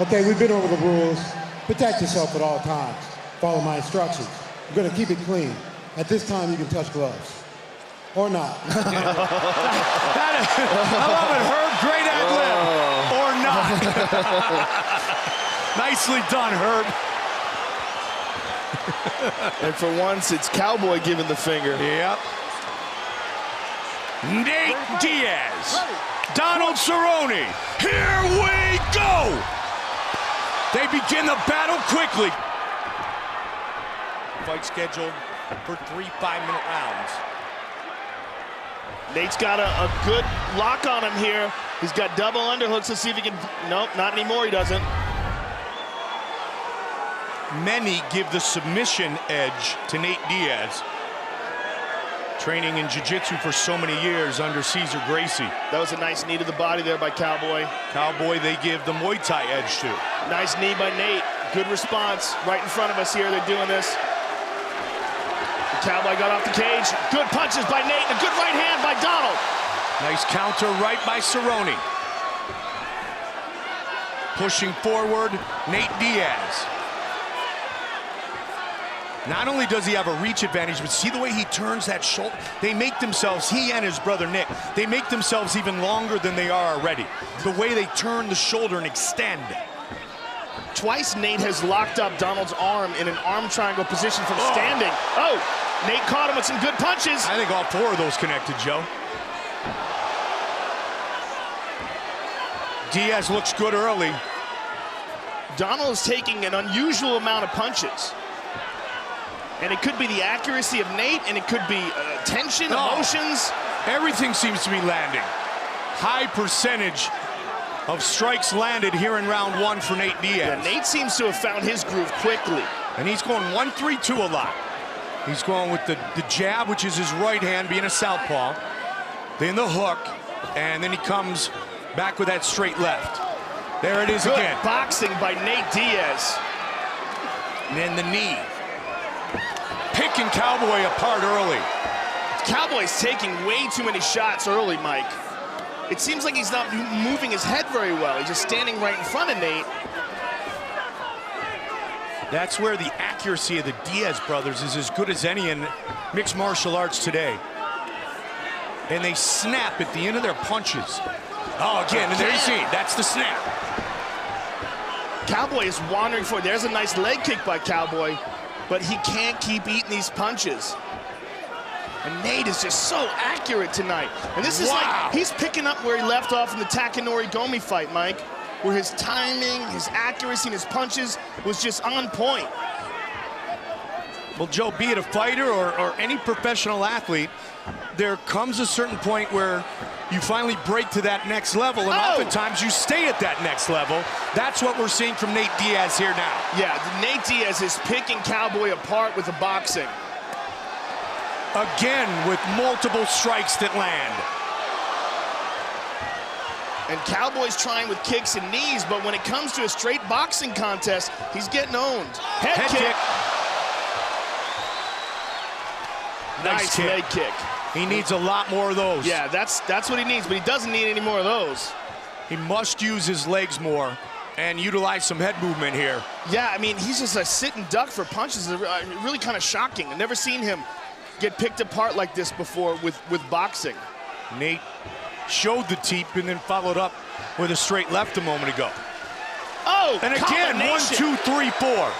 Okay, we've been over the rules. Protect yourself at all times. Follow my instructions. I'm gonna keep it clean. At this time, you can touch gloves. Or not. I love it, Herb. Great ad-lib. Or not. Nicely done, Herb. And for once, it's Cowboy giving the finger. Yep. Nate Diaz. Donald Cerrone. Here we go. They begin the battle quickly. Fight scheduled for 3 5-minute rounds. Nate's got a good lock on him here. He's got double underhooks. Let's see if he can. Nope, not anymore. He doesn't. Many give the submission edge to Nate Diaz. Training in jiu-jitsu for so many years under Cesar Gracie. That was a nice knee to the body there by Cowboy. Cowboy, they give the Muay Thai edge to. Nice knee by Nate. Good response. Right in front of us here. They're doing this. The Cowboy got off the cage. Good punches by Nate. And a good right hand by Donald. Nice counter right by Cerrone. Pushing forward, Nate Diaz. Not only does he have a reach advantage, but see the way he turns that shoulder? They make themselves, he and his brother Nick, they make themselves even longer than they are already. The way they turn the shoulder and extend. Twice Nate has locked up Donald's arm in an arm triangle position from standing. Oh, Nate caught him with some good punches. I think all 4 of those connected, Joe. Diaz looks good early. Donald is taking an unusual amount of punches. And it could be the accuracy of Nate, and it could be tension, emotions. Everything seems to be landing. High percentage of strikes landed here in round 1 for Nate Diaz. Yeah, Nate seems to have found his groove quickly. And he's going 1-3-2 a lot. He's going with the jab, which is his right hand, being a southpaw. Then the hook, and then he comes back with that straight left. There it is Good again. Boxing by Nate Diaz. And then the knee. Picking Cowboy apart early. Cowboy's taking way too many shots early, Mike. It seems like he's not moving his head very well. He's just standing right in front of Nate. That's where the accuracy of the Diaz brothers is as good as any in mixed martial arts today. And they snap at the end of their punches. Oh, again, and there you see, that's the snap. Cowboy is wandering forward. There's a nice leg kick by Cowboy, but he can't keep eating these punches. And Nate is just so accurate tonight. And this is like, he's picking up where he left off in the Takanori Gomi fight, Mike, where his timing, his accuracy, and his punches was just on point. Well, Joe, be it a fighter or any professional athlete, there comes a certain point where you finally break to that next level, and oftentimes you stay at that next level. That's what we're seeing from Nate Diaz here now. Yeah, Nate Diaz is picking Cowboy apart with the boxing. Again, with multiple strikes that land. And Cowboy's trying with kicks and knees, but when it comes to a straight boxing contest, he's getting owned. Head kick. Nice kick. leg kick. He needs a lot more of those. Yeah, that's what he needs, but he doesn't need any more of those. He must use his legs more and utilize some head movement here. Yeah, I mean, he's just a sit and duck for punches. It's really kind of shocking. I've never seen him get picked apart like this before with boxing. Nate showed the teep and then followed up with a straight left a moment ago. Oh, and again, 1, 2, 3, 4.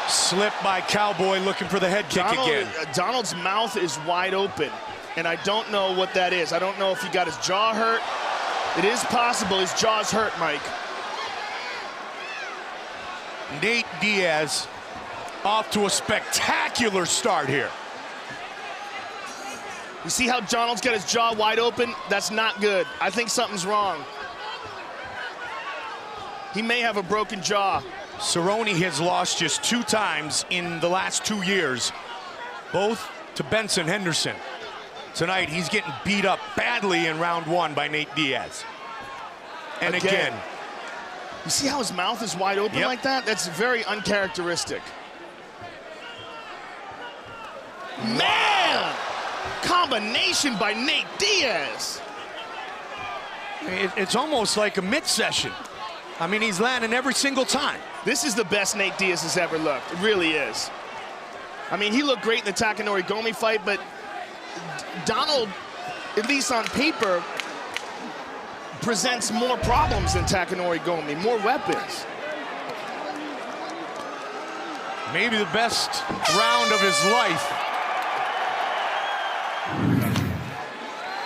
Slip by Cowboy, looking for the head kick again. Donald's mouth is wide open, and I don't know what that is. I don't know if he got his jaw hurt. It is possible his jaw's hurt, Mike. Nate Diaz off to a spectacular start here. You see how Donald's got his jaw wide open? That's not good. I think something's wrong. He may have a broken jaw. Cerrone has lost just 2 times in the last 2 years, both to Benson Henderson. Tonight, he's getting beat up badly in round 1 by Nate Diaz. And again. You see how his mouth is wide open like that? That's very uncharacteristic. Man! combination by Nate Diaz. It's almost like a mid-session. I mean, he's landing every single time. This is the best Nate Diaz has ever looked. It really is. I mean, he looked great in the Takanori Gomi fight, but Donald, at least on paper, presents more problems than Takanori Gomi, more weapons. Maybe the best round of his life.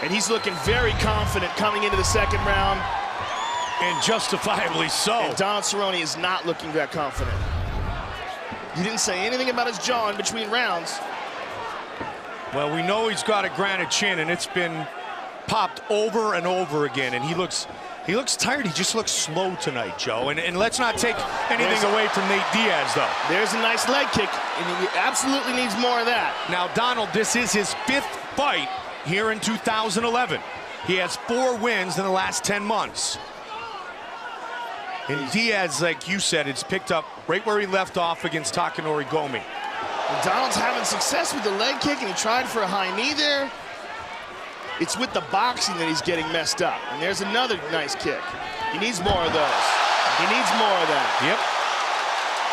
And he's looking very confident coming into the second round. And justifiably so. And Donald Cerrone is not looking that confident. He didn't say anything about his jaw in between rounds. Well, we know he's got a granite chin, and it's been popped over and over again, and he looks tired. He just looks slow tonight, Joe. And let's not take anything away from Nate Diaz, though. There's a nice leg kick, and he absolutely needs more of that. Now, Donald, this is his 5th fight here in 2011. He has 4 wins in the last 10 months. And Diaz, like you said, it's picked up right where he left off against Takanori Gomi. And Donald's having success with the leg kick, and he tried for a high knee there. It's with the boxing that he's getting messed up. And there's another nice kick. He needs more of those. He needs more of that. Yep.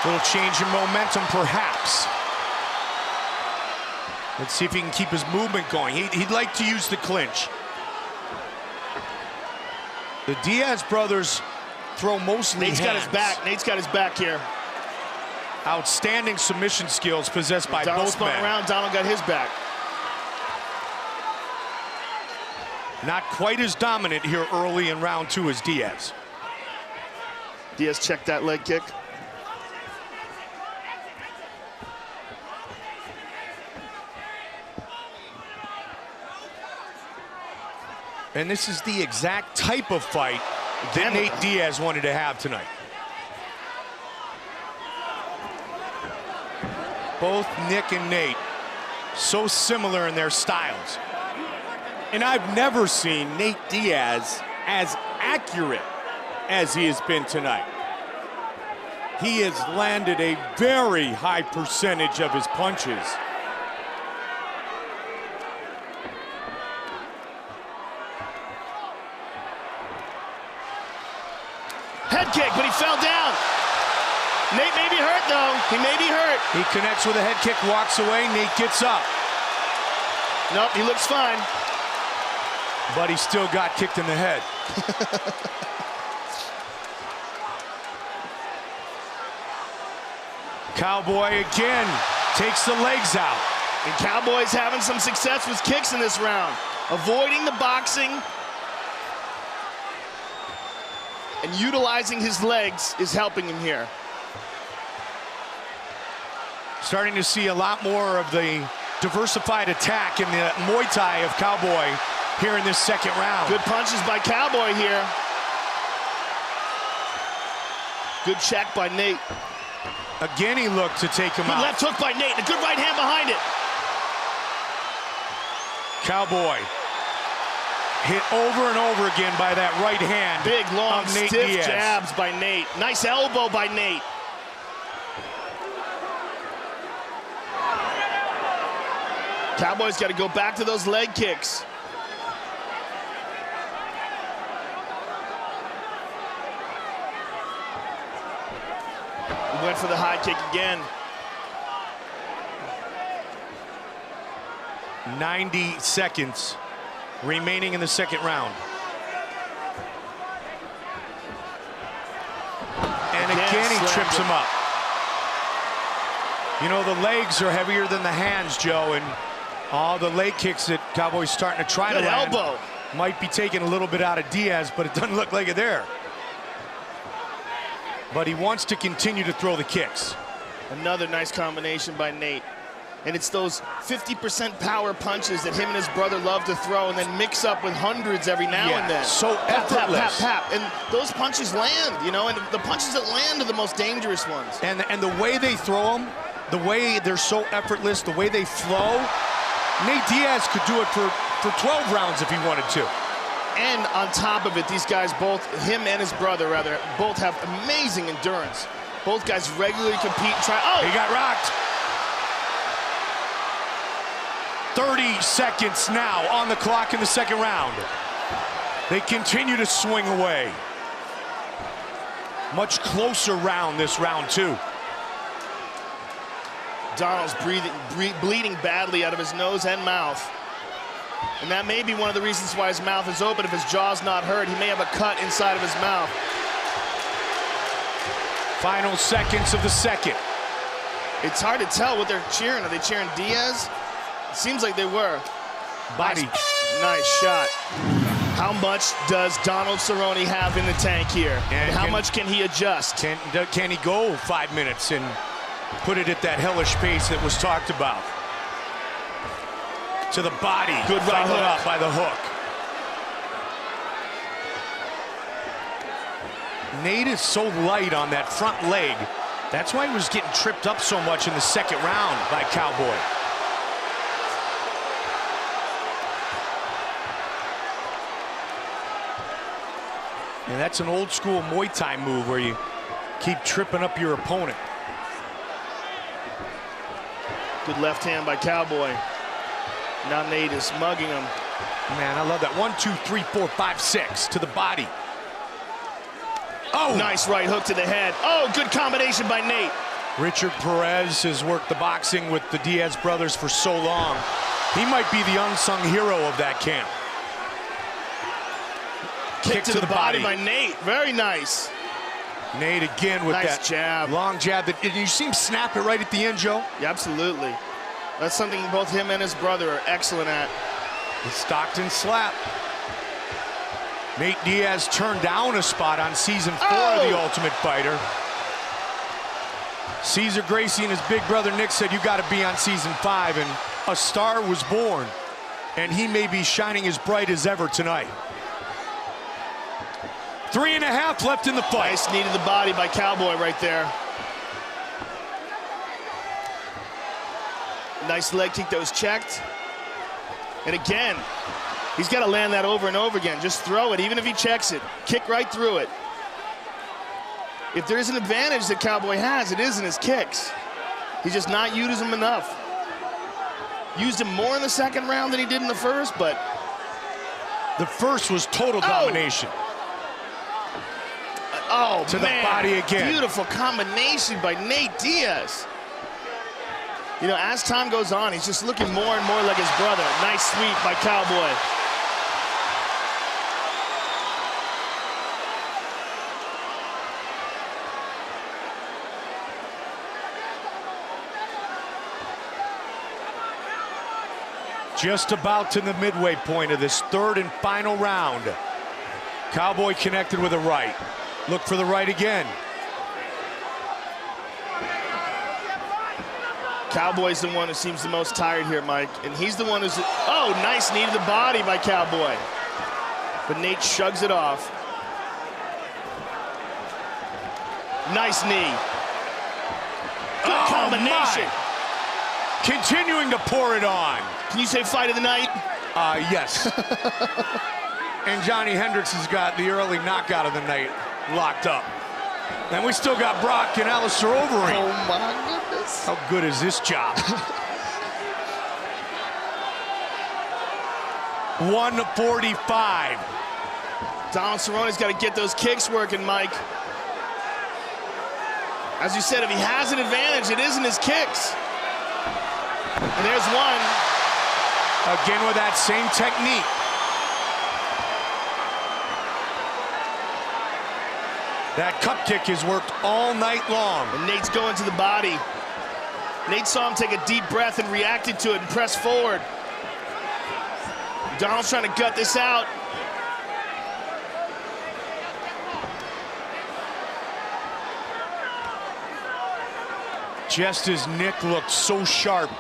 Little change in momentum, perhaps. Let's see if he can keep his movement going. He'd like to use the clinch. The Diaz brothers throw mostly Nate's got his back. Nate's got his back here. Outstanding submission skills possessed by Donald both spun men. around, Donald got his back. Not quite as dominant here early in round 2 as Diaz. Diaz checked that leg kick. And this is the exact type of fight that Nate Diaz wanted to have tonight. Both Nick and Nate, so similar in their styles. And I've never seen Nate Diaz as accurate as he has been tonight. He has landed a very high percentage of his punches. Head kick, but he fell down. Nate may be hurt, though. He may be hurt. He connects with a head kick, walks away. Nate gets up. Nope, he looks fine. But he still got kicked in the head. Cowboy again takes the legs out. And Cowboy's having some success with kicks in this round. Avoiding the boxing and utilizing his legs is helping him here. Starting to see a lot more of the diversified attack in the Muay Thai of Cowboy here in this second round. Good punches by Cowboy here. Good check by Nate. Again, he looked to take him Good out. left hook by Nate, and a good right hand behind it. Cowboy hit over and over again by that right hand. Big, long, of Nate stiff Diaz. jabs by Nate. Nice elbow by Nate. Cowboy's got to go back to those leg kicks. He went for the high kick again. 90 seconds remaining in the second round. And again he trips him up. You know, the legs are heavier than the hands, Joe, and all the leg kicks that Cowboy's starting to try to land elbow. might be taking a little bit out of Diaz, but it doesn't look like it there. But he wants to continue to throw the kicks. Another nice combination by Nate. And it's those 50% power punches that him and his brother love to throw and then mix up with hundreds every now and then. So Pap, pap, effortless. pap, pap. And those punches land, you know, and the punches that land are the most dangerous ones. And the way they throw them, the way they're so effortless, the way they flow, Nate Diaz could do it for 12 rounds if he wanted to. And on top of it, these guys both, him and his brother rather, both have amazing endurance. Both guys regularly compete and try. Oh! He got rocked. 30 seconds now on the clock in the second round. They continue to swing away. Much closer round, this round 2. Donald's bleeding badly out of his nose and mouth. And that may be one of the reasons why his mouth is open. If his jaw's not hurt, he may have a cut inside of his mouth. Final seconds of the second. It's hard to tell what they're cheering. Are they cheering Diaz? It seems like they were. Body. Nice shot. How much does Donald Cerrone have in the tank here? And how much can he adjust? Can he go 5 minutes and put it at that hellish pace that was talked about? To the body. Good right hook. Up by the hook. Nate is so light on that front leg. That's why he was getting tripped up so much in the second round by Cowboy. And that's an old school Muay Thai move where you keep tripping up your opponent. Good left hand by Cowboy. Now Nate is mugging him. Man, I love that. 1, 2, 3, 4, 5, 6 to the body. Oh! Nice right hook to the head. Oh, good combination by Nate. Richard Perez has worked the boxing with the Diaz brothers for so long. He might be the unsung hero of that camp. Kick to the body by Nate. Very nice. Nate again with nice that jab. Long jab. And you see him snap it right at the end, Joe? Yeah, absolutely. That's something both him and his brother are excellent at. The Stockton slap. Nate Diaz turned down a spot on season 4 of The Ultimate Fighter. Cesar Gracie and his big brother Nick said, you got to be on season 5, and a star was born, and he may be shining as bright as ever tonight. 3.5 left in the fight. Nice knee to the body by Cowboy right there. Nice leg kick that was checked. And again, he's got to land that over and over again. Just throw it, even if he checks it. Kick right through it. If there's an advantage that Cowboy has, it is in his kicks. He's just not using them enough. Used him more in the second round than he did in the first, but... The first was total domination. Oh, to man. The body again. Beautiful combination by Nate Diaz. You know, as time goes on, he's just looking more and more like his brother. Nice sweep by Cowboy. Just about to the midway point of this third and final round. Cowboy connected with a right. Look for the right again. Cowboy's the one who seems the most tired here, Mike. And he's the one who's... Oh, nice knee to the body by Cowboy. But Nate shrugs it off. Nice knee. Good combination. My. Continuing to pour it on. Can you say fight of the night? Yes. And Johnny Hendricks has got the early knockout of the night locked up. And we still got Brock and Alistair Overeem. Oh, my goodness. How good is this job? 145. Donald Cerrone's got to get those kicks working, Mike. As you said, if he has an advantage, it isn't his kicks. And there's one. Again with that same technique. That cup kick has worked all night long. And Nate's going to the body. Nate saw him take a deep breath and reacted to it and pressed forward. Donald's trying to gut this out. Just as Nick looked so sharp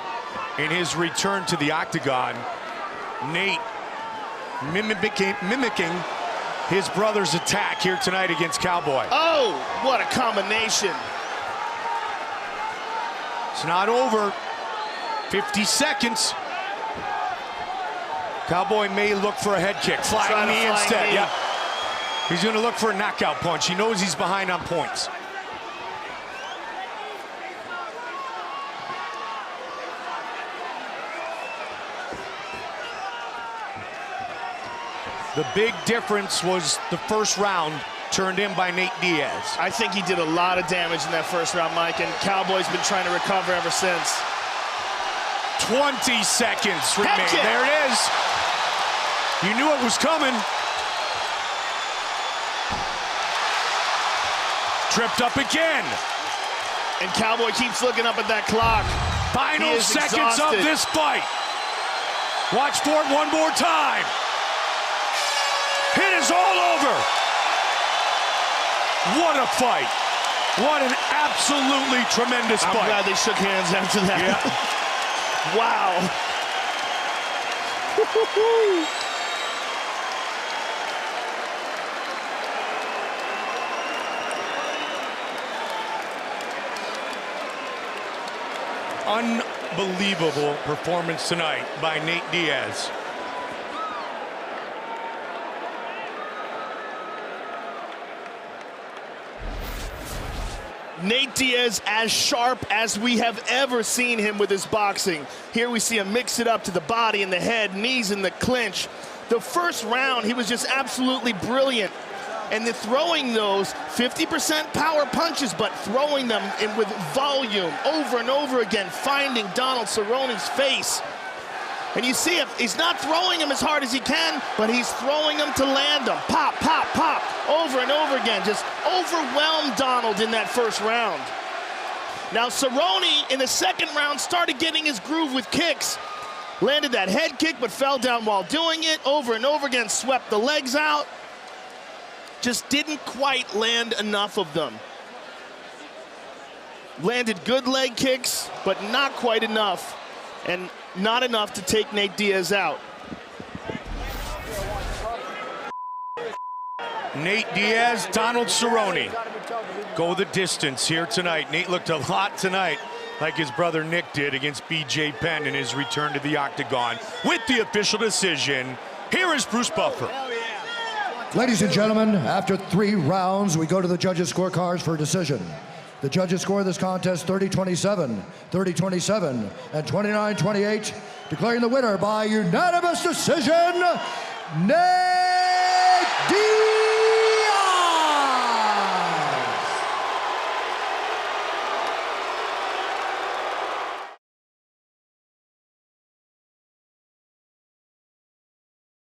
in his return to the octagon, Nate mimicking his brother's attack here tonight against Cowboy. Oh, what a combination. It's not over. 50 seconds. Cowboy may look for a head kick. Flying knee instead. Yeah. He's going to look for a knockout punch. He knows he's behind on points. The big difference was the first round turned in by Nate Diaz. I think he did a lot of damage in that first round, Mike, and Cowboy's been trying to recover ever since. 20 seconds remain. There it is. You knew it was coming. Tripped up again. And Cowboy keeps looking up at that clock. Final seconds of this fight. Watch for it one more time. It is all over. What a fight. What an absolutely tremendous fight. I'm glad they shook hands after that. Yeah. Wow. Unbelievable performance tonight by Nate Diaz. Nate Diaz as sharp as we have ever seen him with his boxing. Here we see him mix it up to the body and the head, knees in the clinch. The first round, he was just absolutely brilliant. And the throwing those 50% power punches, but throwing them in with volume over and over again, finding Donald Cerrone's face. And you see him, he's not throwing them as hard as he can, but he's throwing them to land them. Pop, pop, pop, over and over again. Just overwhelmed Donald in that first round. Now Cerrone in the second round started getting his groove with kicks. Landed that head kick, but fell down while doing it. Over and over again, swept the legs out. Just didn't quite land enough of them. Landed good leg kicks, but not quite enough. And not enough to take Nate Diaz out. Nate Diaz, Donald Cerrone go the distance here tonight. Nate looked a lot tonight like his brother Nick did against B.J. Penn in his return to the octagon. With the official decision, here is Bruce Buffer. Ladies and gentlemen, after 3 rounds, we go to the judges' scorecards for a decision. The judges score this contest 30-27, 30-27, and 29-28, declaring the winner by unanimous decision, Nate